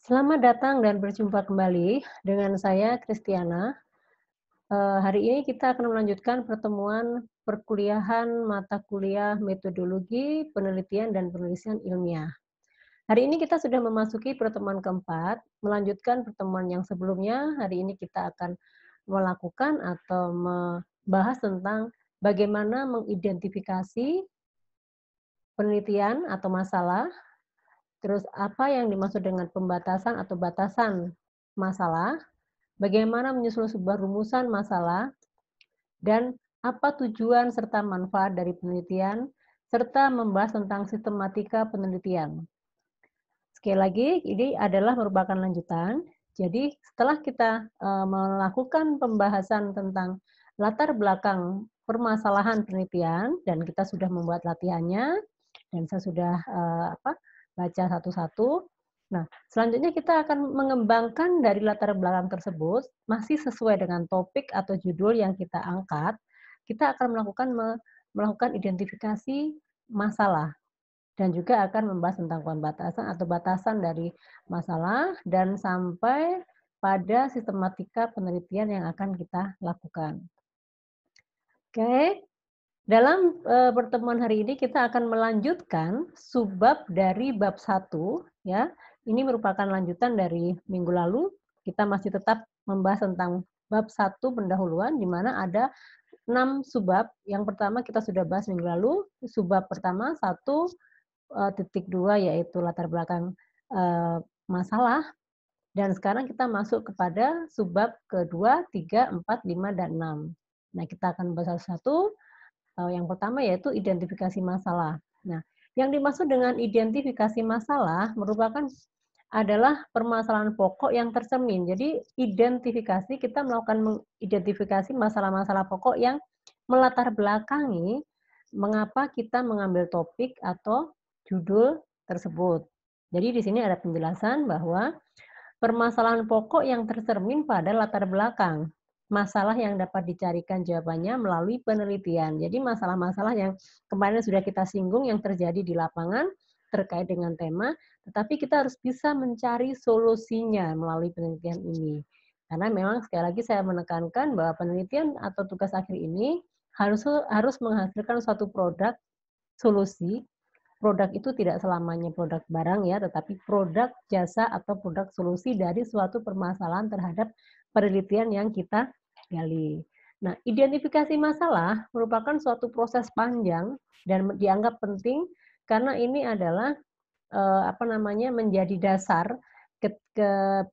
Selamat datang dan berjumpa kembali dengan saya Kristiana. Hari ini kita akan melanjutkan pertemuan perkuliahan mata kuliah metodologi, penelitian, dan penulisan ilmiah. Hari ini kita sudah memasuki pertemuan keempat, melanjutkan pertemuan yang sebelumnya. Hari ini kita akan melakukan atau membahas tentang bagaimana mengidentifikasi penelitian atau masalah. Terus apa yang dimaksud dengan pembatasan atau batasan masalah, bagaimana menyusun sebuah rumusan masalah, dan apa tujuan serta manfaat dari penelitian, serta membahas tentang sistematika penelitian. Sekali lagi, ini adalah merupakan lanjutan. Jadi setelah kita melakukan pembahasan tentang latar belakang permasalahan penelitian dan kita sudah membuat latihannya dan saya sudah baca satu-satu. Nah, selanjutnya kita akan mengembangkan dari latar belakang tersebut masih sesuai dengan topik atau judul yang kita angkat. Kita akan melakukan identifikasi masalah dan juga akan membahas tentang pembatasan atau batasan dari masalah dan sampai pada sistematika penelitian yang akan kita lakukan. Oke, dalam pertemuan hari ini kita akan melanjutkan subbab dari bab 1 ya. Ini merupakan lanjutan dari minggu lalu. Kita masih tetap membahas tentang bab 1 pendahuluan di mana ada 6 subbab. Yang pertama kita sudah bahas minggu lalu, subbab pertama 1.2 yaitu latar belakang masalah, dan sekarang kita masuk kepada subbab kedua, 3, 4, 5, dan 6. Nah, kita akan bahas satu-satu. Yang pertama yaitu identifikasi masalah. Nah, yang dimaksud dengan identifikasi masalah merupakan adalah permasalahan pokok yang tercermin. Jadi, identifikasi kita melakukan mengidentifikasi masalah-masalah pokok yang melatar belakangi mengapa kita mengambil topik atau judul tersebut. Jadi di sini ada penjelasan bahwa permasalahan pokok yang tercermin pada latar belakang, masalah yang dapat dicarikan jawabannya melalui penelitian. Jadi masalah-masalah yang kemarin sudah kita singgung yang terjadi di lapangan terkait dengan tema, tetapi kita harus bisa mencari solusinya melalui penelitian ini. Karena memang sekali lagi saya menekankan bahwa penelitian atau tugas akhir ini harus menghasilkan suatu produk solusi. Produk itu tidak selamanya produk barang ya, tetapi produk jasa atau produk solusi dari suatu permasalahan terhadap penelitian yang kita gali. Nah, identifikasi masalah merupakan suatu proses panjang dan dianggap penting karena ini adalah menjadi dasar ke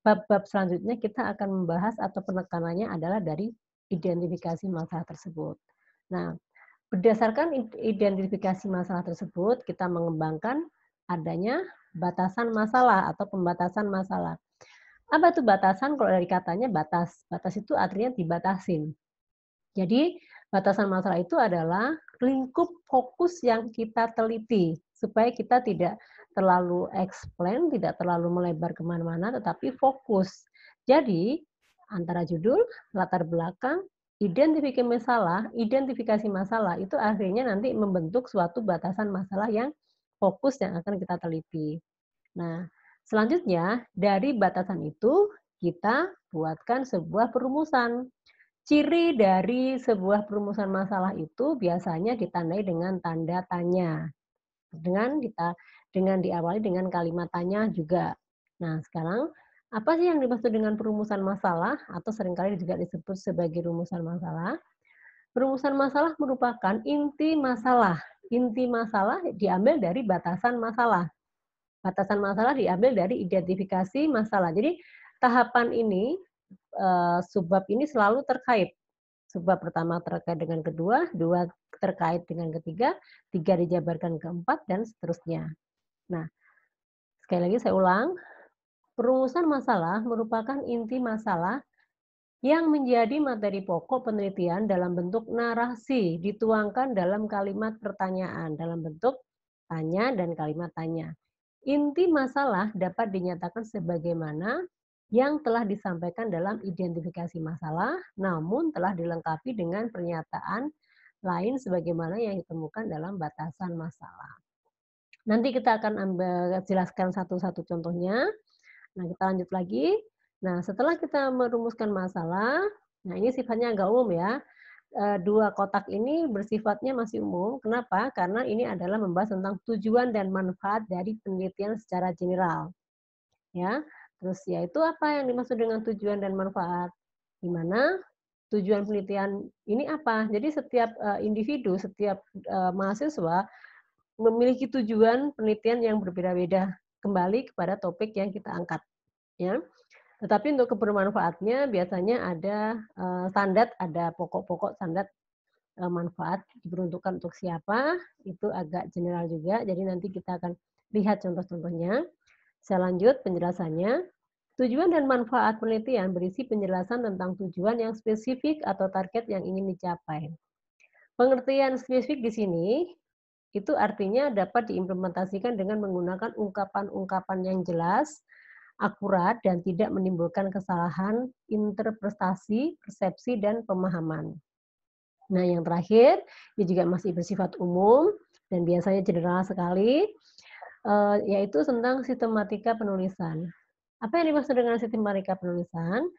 bab-bab selanjutnya kita akan membahas atau penekanannya adalah dari identifikasi masalah tersebut. Nah, berdasarkan identifikasi masalah tersebut, kita mengembangkan adanya batasan masalah atau pembatasan masalah. Apa itu batasan? Kalau dari katanya batas. Batas itu artinya dibatasin. Jadi, batasan masalah itu adalah lingkup fokus yang kita teliti, supaya kita tidak terlalu explain, tidak terlalu melebar kemana-mana, tetapi fokus. Jadi, antara judul, latar belakang, identifikasi masalah itu akhirnya nanti membentuk suatu batasan masalah yang fokus yang akan kita teliti. Nah, selanjutnya dari batasan itu kita buatkan sebuah perumusan. Ciri dari sebuah perumusan masalah itu biasanya ditandai dengan tanda tanya. Dengan diawali dengan kalimat tanya juga. Nah, sekarang apa sih yang dimaksud dengan perumusan masalah atau seringkali juga disebut sebagai rumusan masalah? Perumusan masalah merupakan inti masalah. Inti masalah diambil dari batasan masalah. Batasan masalah diambil dari identifikasi masalah. Jadi tahapan ini, subbab ini selalu terkait. Subbab pertama terkait dengan kedua, dua terkait dengan ketiga, tiga dijabarkan ke empat, dan seterusnya. Nah, sekali lagi saya ulang, perumusan masalah merupakan inti masalah yang menjadi materi pokok penelitian dalam bentuk narasi, dituangkan dalam kalimat pertanyaan, dalam bentuk tanya dan kalimat tanya. Inti masalah dapat dinyatakan sebagaimana yang telah disampaikan dalam identifikasi masalah, namun telah dilengkapi dengan pernyataan lain sebagaimana yang ditemukan dalam batasan masalah. Nanti kita akan jelaskan satu-satu contohnya. Nah, kita lanjut lagi. Nah, setelah kita merumuskan masalah, nah ini sifatnya agak umum ya. Dua kotak ini bersifatnya masih umum. Kenapa? Karena ini adalah membahas tentang tujuan dan manfaat dari penelitian secara general. Ya, terus yaitu apa yang dimaksud dengan tujuan dan manfaat? Di mana tujuan penelitian ini apa? Jadi setiap individu, setiap mahasiswa memiliki tujuan penelitian yang berbeda-beda kembali kepada topik yang kita angkat, ya. Tetapi untuk kebermanfaatnya biasanya ada standar, ada pokok-pokok standar manfaat diperuntukkan untuk siapa, itu agak general juga. Jadi nanti kita akan lihat contoh-contohnya. Saya lanjut penjelasannya. Tujuan dan manfaat penelitian berisi penjelasan tentang tujuan yang spesifik atau target yang ingin dicapai. Pengertian spesifik di sini itu artinya dapat diimplementasikan dengan menggunakan ungkapan-ungkapan yang jelas, akurat, dan tidak menimbulkan kesalahan interpretasi, persepsi, dan pemahaman. Nah, yang terakhir, ini juga masih bersifat umum dan biasanya general sekali, yaitu tentang sistematika penulisan. Apa yang dimaksud dengan sistematika penulisan?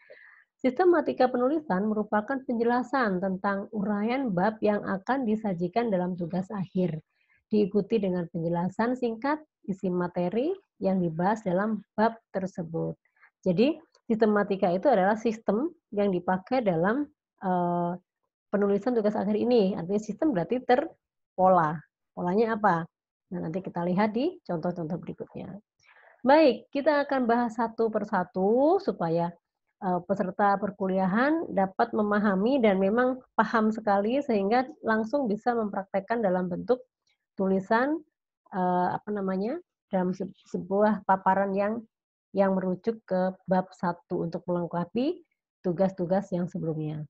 Sistematika penulisan merupakan penjelasan tentang uraian bab yang akan disajikan dalam tugas akhir, diikuti dengan penjelasan singkat isi materi yang dibahas dalam bab tersebut. Jadi, sistematika itu adalah sistem yang dipakai dalam penulisan tugas akhir ini. Artinya sistem berarti terpola. Polanya apa? Nah, nanti kita lihat di contoh-contoh berikutnya. Baik, kita akan bahas satu persatu supaya peserta perkuliahan dapat memahami dan memang paham sekali sehingga langsung bisa mempraktekkan dalam bentuk tulisan dalam sebuah paparan yang merujuk ke bab 1 untuk melengkapi tugas-tugas yang sebelumnya.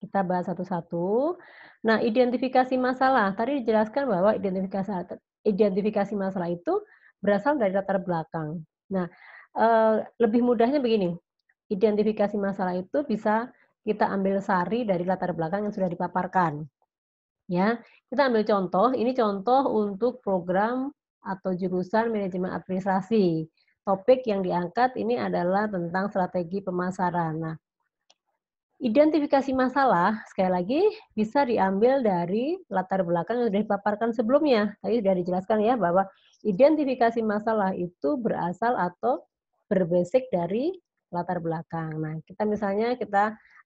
Kita bahas satu-satu. Nah, identifikasi masalah. Tadi dijelaskan bahwa identifikasi masalah itu berasal dari latar belakang. Nah, lebih mudahnya begini, identifikasi masalah itu bisa kita ambil sari dari latar belakang yang sudah dipaparkan. Ya, kita ambil contoh, ini contoh untuk program atau jurusan manajemen administrasi. Topik yang diangkat ini adalah tentang strategi pemasaran. Nah, identifikasi masalah, sekali lagi, bisa diambil dari latar belakang yang sudah dipaparkan sebelumnya. Tadi sudah dijelaskan ya, bahwa identifikasi masalah itu berasal atau berbasic dari latar belakang. Nah, kita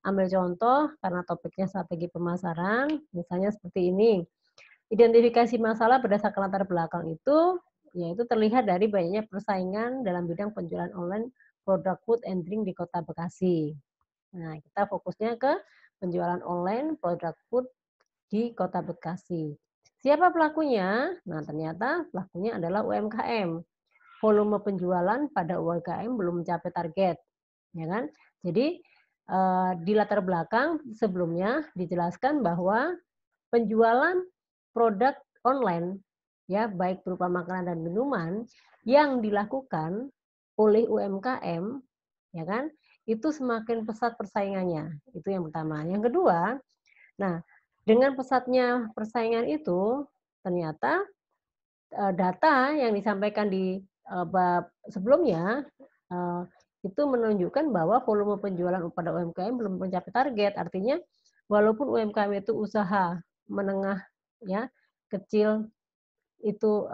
ambil contoh, karena topiknya strategi pemasaran, misalnya seperti ini. Identifikasi masalah berdasarkan latar belakang itu, yaitu terlihat dari banyaknya persaingan dalam bidang penjualan online produk food and drink di Kota Bekasi. Nah, kita fokusnya ke penjualan online produk food di Kota Bekasi. Siapa pelakunya? Nah, ternyata pelakunya adalah UMKM. Volume penjualan pada UMKM belum mencapai target, ya kan? Jadi di latar belakang sebelumnya dijelaskan bahwa penjualan produk online, ya baik berupa makanan dan minuman yang dilakukan oleh UMKM, ya kan? Itu semakin pesat persaingannya. Itu yang pertama. Yang kedua, nah, dengan pesatnya persaingan itu, ternyata data yang disampaikan di bab sebelumnya itu menunjukkan bahwa volume penjualan pada UMKM belum mencapai target. Artinya, walaupun UMKM itu usaha menengah, ya, kecil, itu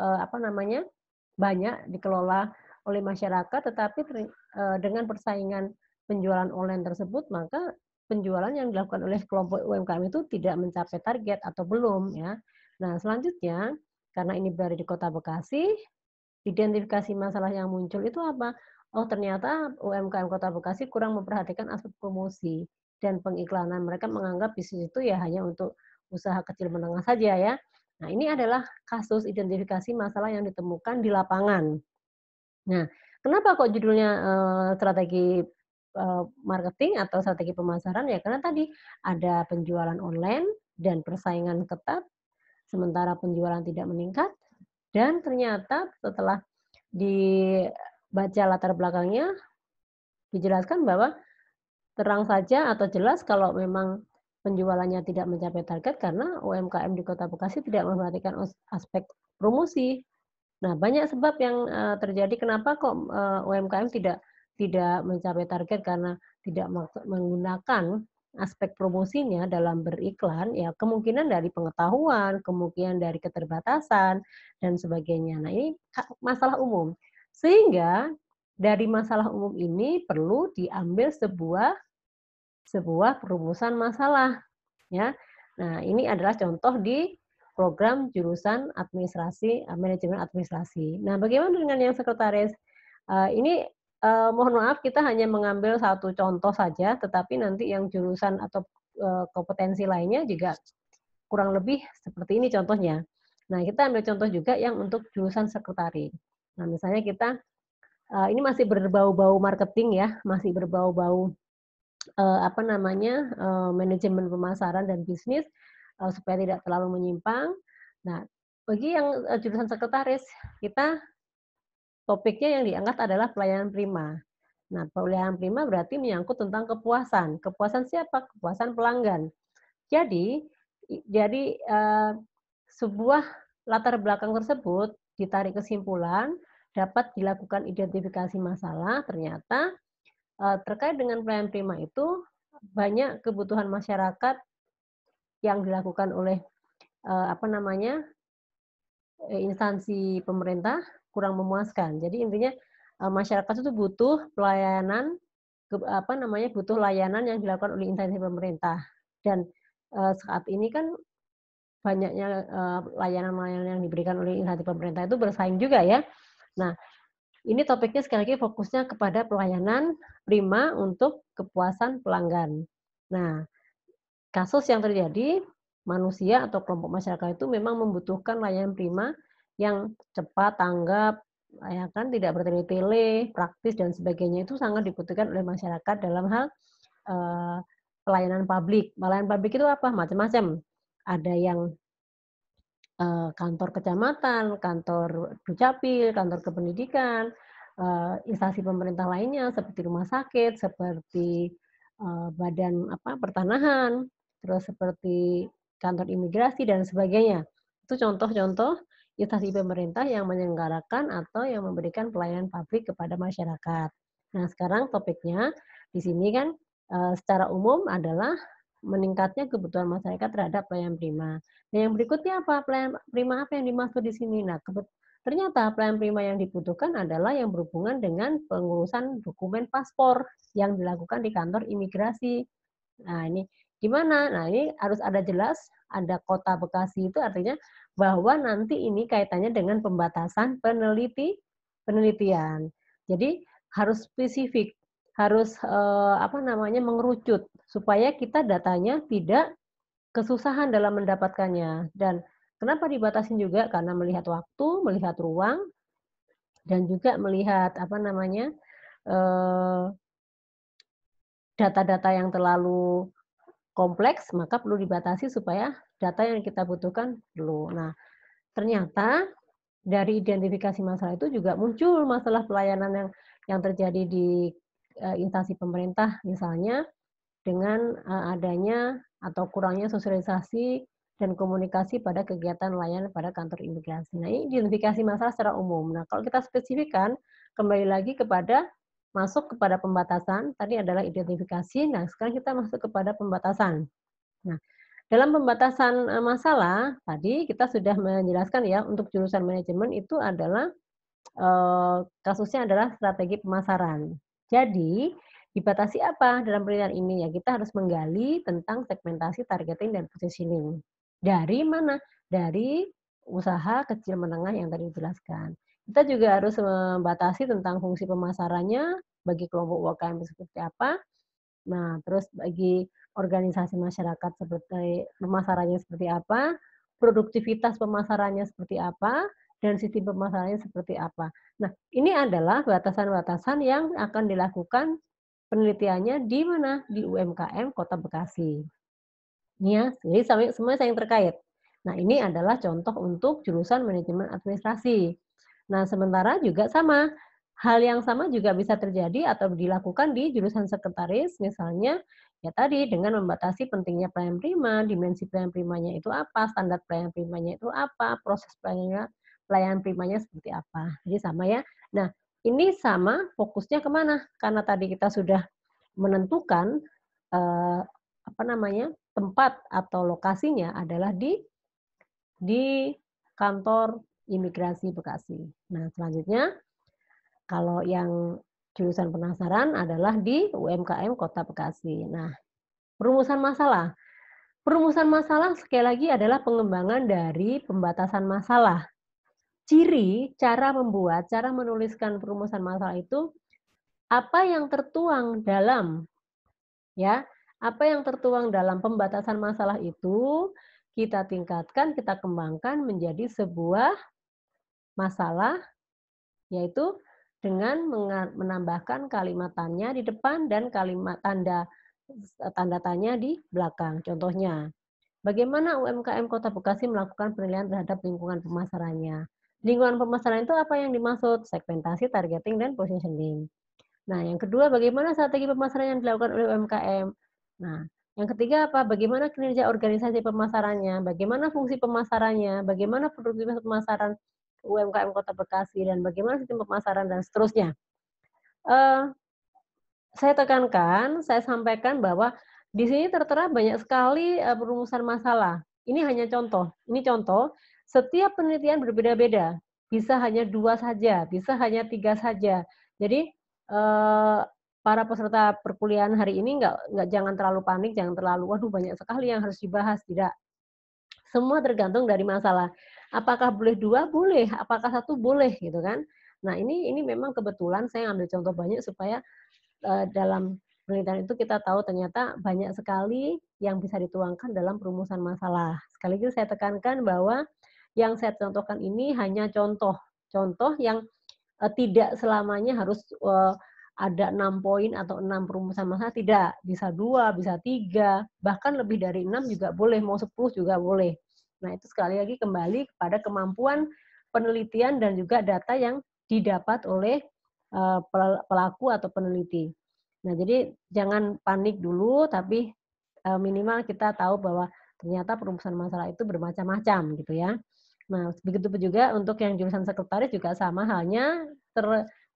banyak dikelola oleh masyarakat, tetapi dengan persaingan penjualan online tersebut, maka penjualan yang dilakukan oleh kelompok UMKM itu tidak mencapai target atau belum, ya. Nah, selanjutnya, karena ini berada di Kota Bekasi, identifikasi masalah yang muncul itu apa? Oh, ternyata UMKM Kota Bekasi kurang memperhatikan aspek promosi dan pengiklanan. Mereka menganggap bisnis itu ya hanya untuk usaha kecil menengah saja, ya. Nah, ini adalah kasus identifikasi masalah yang ditemukan di lapangan. Nah, kenapa kok judulnya strategi marketing atau strategi pemasaran? Ya karena tadi ada penjualan online dan persaingan ketat, sementara penjualan tidak meningkat, dan ternyata setelah dibaca latar belakangnya, dijelaskan bahwa terang saja atau jelas kalau memang penjualannya tidak mencapai target karena UMKM di Kota Bekasi tidak memperhatikan aspek promosi. Nah, banyak sebab yang, terjadi kenapa kok, UMKM tidak mencapai target karena tidak menggunakan aspek promosinya dalam beriklan, ya kemungkinan dari pengetahuan, kemungkinan dari keterbatasan, dan sebagainya. Nah, ini masalah umum. Sehingga dari masalah umum ini perlu diambil sebuah sebuah perumusan masalah, ya. Nah, ini adalah contoh di program jurusan administrasi, manajemen administrasi. Nah, bagaimana dengan yang sekretaris? Ini, mohon maaf kita hanya mengambil satu contoh saja, tetapi nanti yang jurusan atau, kompetensi lainnya juga kurang lebih seperti ini contohnya. Nah, kita ambil contoh juga yang untuk jurusan sekretaris. Nah, misalnya kita, ini masih berbau-bau marketing ya, masih berbau-bau apa namanya, manajemen pemasaran dan bisnis, supaya tidak terlalu menyimpang. Nah, bagi yang, jurusan sekretaris, kita topiknya yang diangkat adalah pelayanan prima. Nah, pelayanan prima berarti menyangkut tentang kepuasan. Kepuasan siapa? Kepuasan pelanggan. Jadi sebuah latar belakang tersebut ditarik kesimpulan, dapat dilakukan identifikasi masalah, ternyata terkait dengan pelayanan prima itu, banyak kebutuhan masyarakat yang dilakukan oleh, apa namanya, instansi pemerintah kurang memuaskan. Jadi intinya, masyarakat itu butuh pelayanan, apa namanya, butuh layanan yang dilakukan oleh instansi pemerintah. Dan, saat ini kan banyaknya, layanan-layanan yang diberikan oleh instansi pemerintah itu bersaing juga ya. Nah, ini topiknya sekali lagi fokusnya kepada pelayanan prima untuk kepuasan pelanggan. Nah, kasus yang terjadi, manusia atau kelompok masyarakat itu memang membutuhkan layanan prima yang cepat tanggap, ya kan, tidak bertele-tele, praktis dan sebagainya itu sangat dibutuhkan oleh masyarakat dalam hal, eee, pelayanan publik. Pelayanan publik itu apa? Macam-macam. Ada yang kantor kecamatan, kantor dukcapil, kantor kependidikan, instansi pemerintah lainnya seperti rumah sakit, seperti, badan apa, pertanahan, terus seperti kantor imigrasi dan sebagainya. Itu contoh-contoh instansi pemerintah yang menyelenggarakan atau yang memberikan pelayanan publik kepada masyarakat. Nah, sekarang topiknya di sini kan, secara umum adalah meningkatnya kebutuhan masyarakat terhadap pelayanan prima. Nah, yang berikutnya apa? Pelayanan prima apa yang dimaksud di sini? Nah, ternyata pelayanan prima yang dibutuhkan adalah yang berhubungan dengan pengurusan dokumen paspor yang dilakukan di kantor imigrasi. Nah, ini gimana? Nah, ini harus ada jelas, ada Kota Bekasi itu artinya bahwa nanti ini kaitannya dengan pembatasan penelitian. Jadi harus spesifik, harus, apa namanya, mengerucut supaya kita datanya tidak kesusahan dalam mendapatkannya. Dan kenapa dibatasin juga? Karena melihat waktu, melihat ruang, dan juga melihat apa namanya, eee, data-data yang terlalu kompleks, maka perlu dibatasi supaya data yang kita butuhkan perlu. Nah, ternyata dari identifikasi masalah itu juga muncul masalah pelayanan yang terjadi di, instansi pemerintah, misalnya dengan, adanya atau kurangnya sosialisasi dan komunikasi pada kegiatan layanan pada kantor imigrasi. Nah, ini identifikasi masalah secara umum. Nah, kalau kita spesifikkan, kembali lagi masuk kepada pembatasan, tadi adalah identifikasi, nah sekarang kita masuk kepada pembatasan. Nah, dalam pembatasan, masalah, tadi kita sudah menjelaskan ya, untuk jurusan manajemen itu adalah kasusnya adalah strategi pemasaran. Jadi, dibatasi apa dalam penelitian ini? Ya kita harus menggali tentang segmentasi, targeting, dan positioning. Dari mana? Dari usaha kecil menengah yang tadi dijelaskan. Kita juga harus membatasi tentang fungsi pemasarannya, bagi kelompok UMKM seperti apa. Nah, terus bagi organisasi masyarakat seperti pemasarannya seperti apa, produktivitas pemasarannya seperti apa, dan sistem pemasarannya seperti apa. Nah, ini adalah batasan-batasan yang akan dilakukan penelitiannya di mana? Di UMKM Kota Bekasi. Ini ya, jadi semuanya saling terkait. Nah, ini adalah contoh untuk jurusan manajemen administrasi. Nah, sementara juga sama, hal yang sama juga bisa terjadi atau dilakukan di jurusan sekretaris, misalnya ya tadi dengan membatasi pentingnya pelayanan prima, dimensi pelayanan primanya itu apa, standar pelayanan primanya itu apa, proses pelayanannya pelayanan primanya seperti apa. Jadi sama ya. Nah, ini sama fokusnya kemana? Karena tadi kita sudah menentukan, apa namanya, tempat atau lokasinya adalah di kantor imigrasi Bekasi. Nah, selanjutnya kalau yang jurusan penasaran adalah di UMKM Kota Bekasi. Nah, perumusan masalah. Perumusan masalah sekali lagi adalah pengembangan dari pembatasan masalah. Ciri, cara membuat, cara menuliskan perumusan masalah itu apa yang tertuang dalam ya, apa yang tertuang dalam pembatasan masalah itu kita tingkatkan, kita kembangkan menjadi sebuah masalah, yaitu dengan menambahkan kalimat tanya di depan dan kalimat tanda tanya di belakang. Contohnya, bagaimana UMKM Kota Bekasi melakukan penilaian terhadap lingkungan pemasarannya? Lingkungan pemasaran itu apa yang dimaksud? Segmentasi, targeting, dan positioning. Nah, yang kedua, bagaimana strategi pemasaran yang dilakukan oleh UMKM? Nah, yang ketiga apa? Bagaimana kinerja organisasi pemasarannya? Bagaimana fungsi pemasarannya? Bagaimana produktivitas pemasaran UMKM Kota Bekasi? Dan bagaimana sistem pemasaran dan seterusnya. Saya tekankan, saya sampaikan bahwa di sini tertera banyak sekali perumusan masalah. Ini hanya contoh. Ini contoh. Setiap penelitian berbeda-beda. Bisa hanya 2 saja, bisa hanya 3 saja. Jadi para peserta perkuliahan hari ini nggak jangan terlalu panik, jangan terlalu waduh banyak sekali yang harus dibahas. Tidak. Semua tergantung dari masalah. Apakah boleh 2? Boleh. Apakah 1? Boleh gitu kan. Nah, ini memang kebetulan saya ambil contoh banyak supaya dalam penelitian itu kita tahu ternyata banyak sekali yang bisa dituangkan dalam perumusan masalah. Sekaligus saya tekankan bahwa yang saya contohkan ini hanya contoh. Contoh yang tidak selamanya harus ada 6 poin atau 6 perumusan masalah, tidak. Bisa 2, bisa 3, bahkan lebih dari 6 juga boleh, mau 10 juga boleh. Nah, itu sekali lagi kembali kepada kemampuan penelitian dan juga data yang didapat oleh pelaku atau peneliti. Nah, jadi jangan panik dulu, tapi minimal kita tahu bahwa ternyata perumusan masalah itu bermacam-macam gitu ya. Nah, begitu juga untuk yang jurusan sekretaris juga sama halnya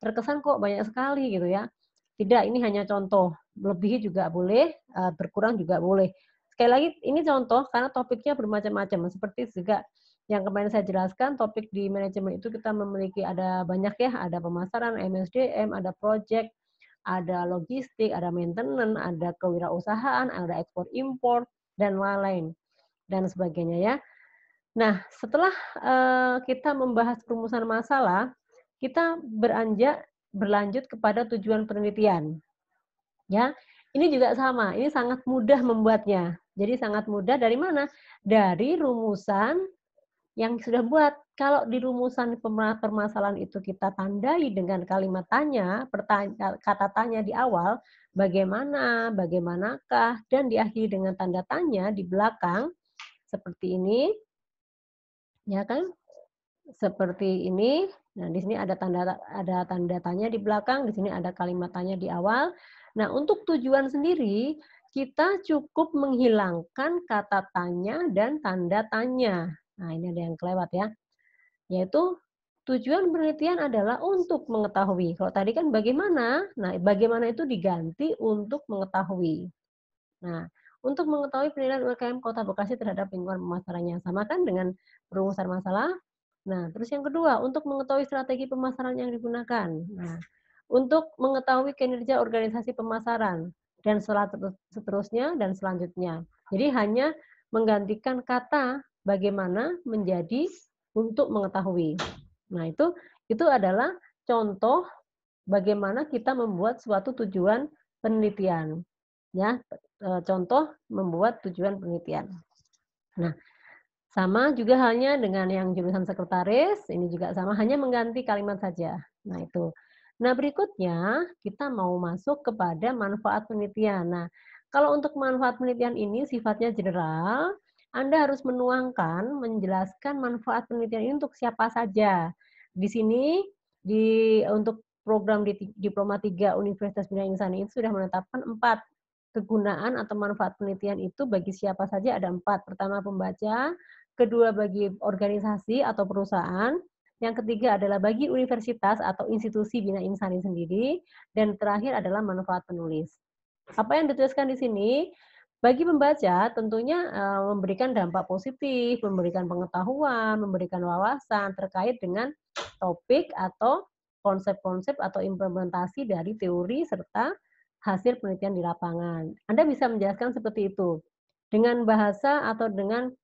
terkesan kok banyak sekali gitu ya. Tidak, ini hanya contoh. Melebihi juga boleh, berkurang juga boleh. Sekali lagi ini contoh karena topiknya bermacam-macam. Seperti juga yang kemarin saya jelaskan, topik di manajemen itu kita memiliki ada banyak ya, ada pemasaran, MSDM, ada project, ada logistik, ada maintenance, ada kewirausahaan, ada ekspor impor dan lain-lain dan sebagainya ya. Nah, setelah kita membahas perumusan masalah, kita berlanjut kepada tujuan penelitian. Ya, ini juga sama. Ini sangat mudah membuatnya. Jadi sangat mudah dari mana? Dari rumusan yang sudah buat. Kalau di rumusan permasalahan itu kita tandai dengan kalimat tanya, kata tanya di awal, bagaimana, bagaimanakah, dan diakhiri dengan tanda tanya di belakang, seperti ini, ya kan? Seperti ini. Nah, di sini ada tanda tanya di belakang, di sini ada kalimat tanya di awal. Nah, untuk tujuan sendiri, kita cukup menghilangkan kata tanya dan tanda tanya. Nah, ini ada yang kelewat ya. Yaitu tujuan penelitian adalah untuk mengetahui. Kalau tadi kan bagaimana? Nah, bagaimana itu diganti untuk mengetahui. Nah, untuk mengetahui penilaian UMKM Kota Bekasi terhadap lingkungan pemasarannya. Sama kan dengan perumusan masalah. Nah, terus yang kedua, untuk mengetahui strategi pemasaran yang digunakan. Nah, untuk mengetahui kinerja organisasi pemasaran dan seterusnya dan selanjutnya. Jadi hanya menggantikan kata bagaimana menjadi untuk mengetahui. Nah, itu adalah contoh bagaimana kita membuat suatu tujuan penelitian. Ya, contoh membuat tujuan penelitian. Nah, sama juga halnya dengan yang jurusan sekretaris, ini juga sama, hanya mengganti kalimat saja. Nah, itu. Nah, berikutnya kita mau masuk kepada manfaat penelitian. Nah, kalau untuk manfaat penelitian ini sifatnya general, Anda harus menuangkan, menjelaskan manfaat penelitian ini untuk siapa saja. Di sini, untuk program Diploma 3 Universitas Bina Insani itu sudah menetapkan 4 kegunaan atau manfaat penelitian itu bagi siapa saja ada 4. Pertama, pembaca, kedua bagi organisasi atau perusahaan, yang ketiga adalah bagi universitas atau institusi bina insani sendiri, dan terakhir adalah manfaat penulis. Apa yang dituliskan di sini, bagi pembaca tentunya memberikan dampak positif, memberikan pengetahuan, memberikan wawasan terkait dengan topik atau konsep-konsep atau implementasi dari teori serta hasil penelitian di lapangan. Anda bisa menjelaskan seperti itu dengan bahasa atau dengan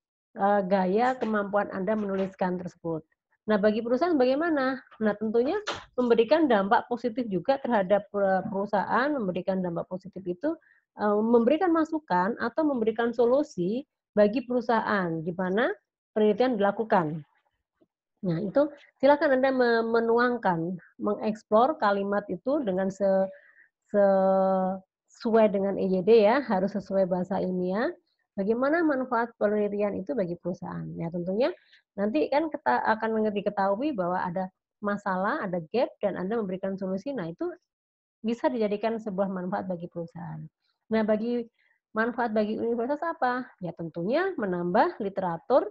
gaya kemampuan Anda menuliskan tersebut. Nah, bagi perusahaan bagaimana? Nah, tentunya memberikan dampak positif juga terhadap perusahaan, memberikan dampak positif itu memberikan masukan atau memberikan solusi bagi perusahaan di mana penelitian dilakukan. Nah, itu silakan Anda menuangkan, mengeksplor kalimat itu dengan sesuai dengan EYD ya, harus sesuai bahasa ilmiah. Bagaimana manfaat penelitian itu bagi perusahaan? Ya tentunya nanti kan kita akan diketahui bahwa ada masalah, ada gap, dan Anda memberikan solusi. Nah, itu bisa dijadikan sebuah manfaat bagi perusahaan. Nah, manfaat bagi universitas apa? Ya tentunya menambah literatur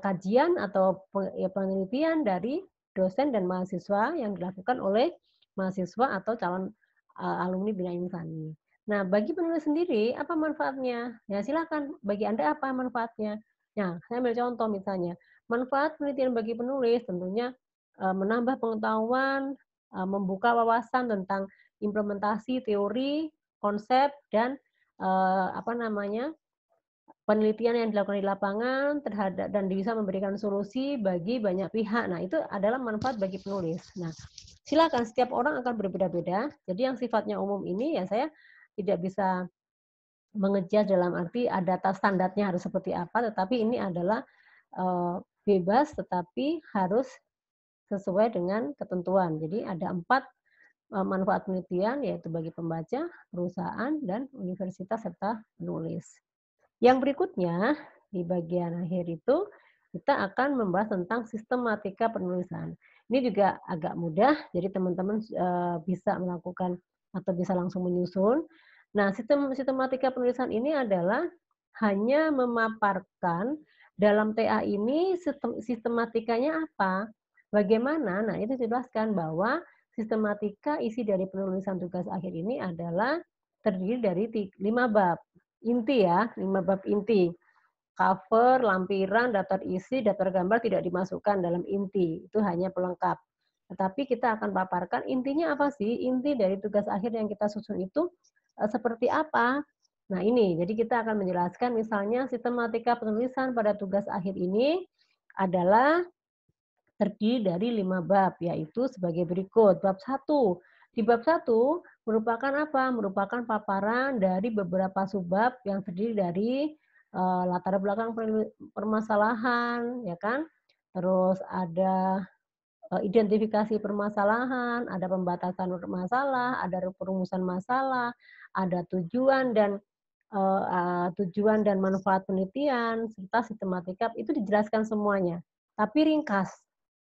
kajian atau penelitian dari dosen dan mahasiswa yang dilakukan oleh mahasiswa atau calon alumni Bina Insani. Nah, bagi penulis sendiri, apa manfaatnya? Ya, silakan. Bagi Anda apa manfaatnya? Nah, saya ambil contoh misalnya. Manfaat penelitian bagi penulis tentunya menambah pengetahuan, membuka wawasan tentang implementasi teori, konsep, dan apa namanya, penelitian yang dilakukan di lapangan terhadap dan bisa memberikan solusi bagi banyak pihak. Nah, itu adalah manfaat bagi penulis. Nah, silakan, setiap orang akan berbeda-beda. Jadi yang sifatnya umum ini ya saya tidak bisa mengejar dalam arti ada standarnya harus seperti apa, tetapi ini adalah bebas tetapi harus sesuai dengan ketentuan. Jadi ada 4 manfaat penelitian yaitu bagi pembaca, perusahaan, dan universitas serta penulis. Yang berikutnya, di bagian akhir itu, kita akan membahas tentang sistematika penulisan. Ini juga agak mudah, jadi teman-teman bisa melakukan atau bisa langsung menyusun. Nah, sistematika penulisan ini adalah hanya memaparkan dalam TA ini sistematikanya apa, bagaimana. Nah, itu dijelaskan bahwa sistematika isi dari penulisan tugas akhir ini adalah terdiri dari 5 bab. Inti ya, 5 bab inti. Cover, lampiran, daftar isi, daftar gambar tidak dimasukkan dalam inti. Itu hanya pelengkap. Tetapi kita akan paparkan intinya apa sih? Inti dari tugas akhir yang kita susun itu seperti apa? Nah ini, jadi kita akan menjelaskan misalnya sistematika penulisan pada tugas akhir ini adalah terdiri dari 5 bab, yaitu sebagai berikut. Bab 1. Di bab 1 merupakan apa? Merupakan paparan dari beberapa subbab yang terdiri dari latar belakang permasalahan, ya kan? Terus ada identifikasi permasalahan, ada pembatasan masalah, ada perumusan masalah, ada tujuan dan manfaat penelitian, serta sistematika, itu dijelaskan semuanya. Tapi ringkas,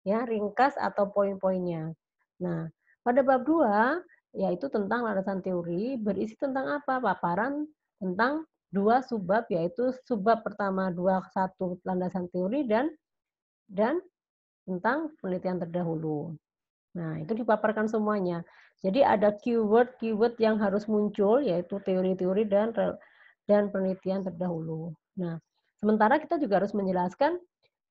ya ringkas atau poin-poinnya. Nah, pada bab 2 yaitu tentang landasan teori, berisi tentang apa? Paparan tentang 2 subbab, yaitu subbab pertama 21 landasan teori dan tentang penelitian terdahulu. Nah, itu dipaparkan semuanya. Jadi ada keyword-keyword yang harus muncul, yaitu teori-teori dan penelitian terdahulu. Nah, sementara kita juga harus menjelaskan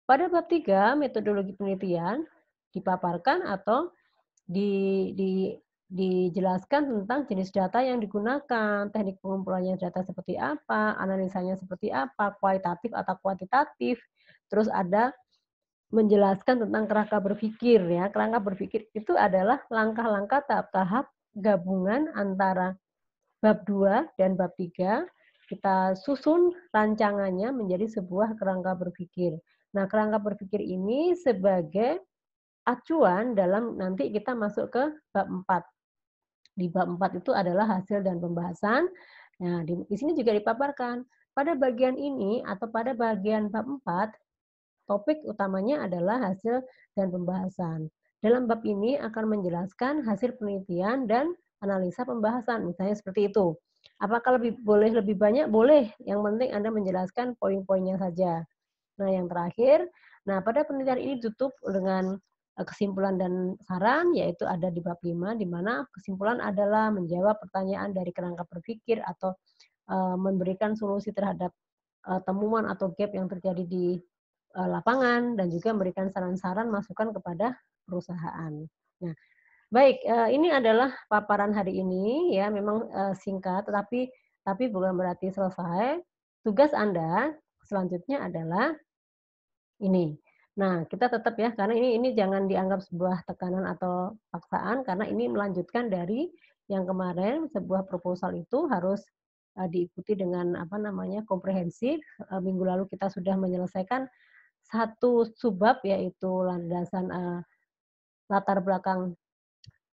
pada bab 3 metodologi penelitian dipaparkan atau di, di, dijelaskan tentang jenis data yang digunakan, teknik pengumpulannya data seperti apa, analisanya seperti apa, kualitatif atau kuantitatif, terus ada menjelaskan tentang kerangka berpikir ya. Kerangka berpikir itu adalah langkah-langkah tahap-tahap gabungan antara bab 2 dan bab 3. Kita susun rancangannya menjadi sebuah kerangka berpikir. Nah, kerangka berpikir ini sebagai acuan dalam nanti kita masuk ke bab 4. Di bab 4 itu adalah hasil dan pembahasan. Nah, di sini juga dipaparkan pada bagian ini atau pada bagian bab 4 topik utamanya adalah hasil dan pembahasan. Dalam bab ini akan menjelaskan hasil penelitian dan analisa pembahasan, misalnya seperti itu. Apakah boleh lebih banyak? Boleh. Yang penting Anda menjelaskan poin-poinnya saja. Nah, yang terakhir, pada penelitian ini ditutup dengan kesimpulan dan saran, yaitu ada di bab 5, di mana kesimpulan adalah menjawab pertanyaan dari kerangka berpikir atau memberikan solusi terhadap temuan atau gap yang terjadi di lapangan dan juga memberikan saran-saran masukan kepada perusahaan. Nah, baik, ini adalah paparan hari ini ya, memang singkat, tapi bukan berarti selesai. Tugas Anda selanjutnya adalah ini. Nah, kita tetap ya, karena ini jangan dianggap sebuah tekanan atau paksaan, karena ini melanjutkan dari yang kemarin, sebuah proposal itu harus diikuti dengan apa namanya, komprehensif. Minggu lalu kita sudah menyelesaikan satu subbab, yaitu landasan latar belakang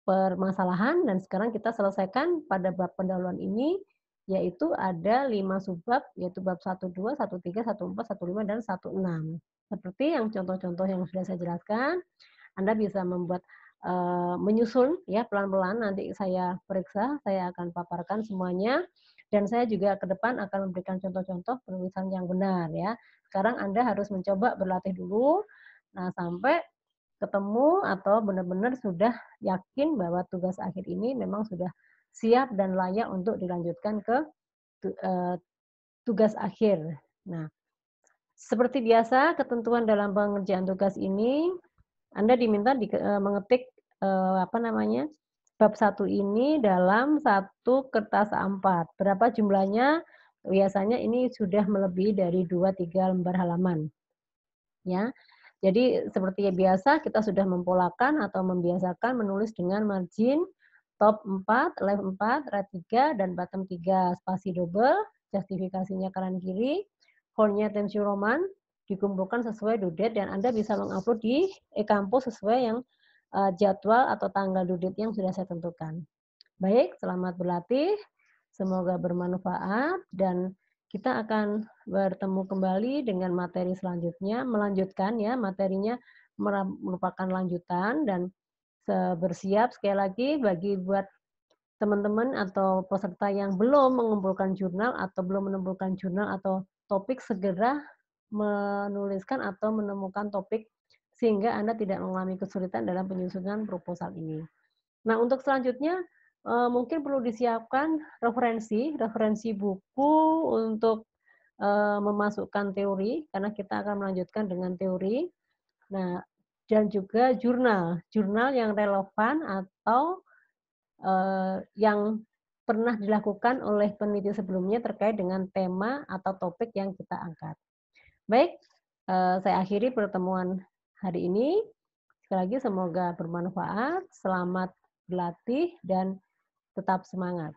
permasalahan, dan sekarang kita selesaikan pada bab pendahuluan ini, yaitu ada 5 subbab, yaitu bab 1.2, 1.3, 1.4, 1.5, dan 1.6. Seperti yang contoh-contoh yang sudah saya jelaskan, Anda bisa membuat menyusun ya pelan-pelan, nanti saya periksa, saya akan paparkan semuanya, dan saya juga ke depan akan memberikan contoh-contoh penulisan yang benar ya. Sekarang Anda harus mencoba berlatih dulu, nah sampai ketemu atau benar-benar sudah yakin bahwa tugas akhir ini memang sudah siap dan layak untuk dilanjutkan ke tugas akhir. Nah, seperti biasa ketentuan dalam pengerjaan tugas ini, Anda diminta mengetik, apa namanya, bab 1 ini dalam satu kertas A4. Berapa jumlahnya? Biasanya ini sudah melebihi dari 2, 3 lembar halaman, ya. Jadi seperti biasa kita sudah mempolakan atau membiasakan menulis dengan margin top 4, left 4, right 3, dan bottom 3, spasi double, justifikasinya kanan kiri, fontnya Times New Roman, dikumpulkan sesuai due date, dan Anda bisa mengupload di e-kampus sesuai yang jadwal atau tanggal due date yang sudah saya tentukan. Baik, selamat berlatih, semoga bermanfaat, dan kita akan bertemu kembali dengan materi selanjutnya, melanjutkan ya, materinya merupakan lanjutan, dan bersiap sekali lagi bagi buat teman-teman atau peserta yang belum mengumpulkan jurnal atau belum menemukan jurnal atau topik, segera menuliskan atau menemukan topik sehingga Anda tidak mengalami kesulitan dalam penyusunan proposal ini. Nah, untuk selanjutnya mungkin perlu disiapkan referensi buku untuk memasukkan teori, karena kita akan melanjutkan dengan teori. Nah, dan juga jurnal yang relevan atau yang pernah dilakukan oleh peneliti sebelumnya terkait dengan tema atau topik yang kita angkat. Baik, saya akhiri pertemuan hari ini. Sekali lagi semoga bermanfaat, selamat berlatih, dan tetap semangat.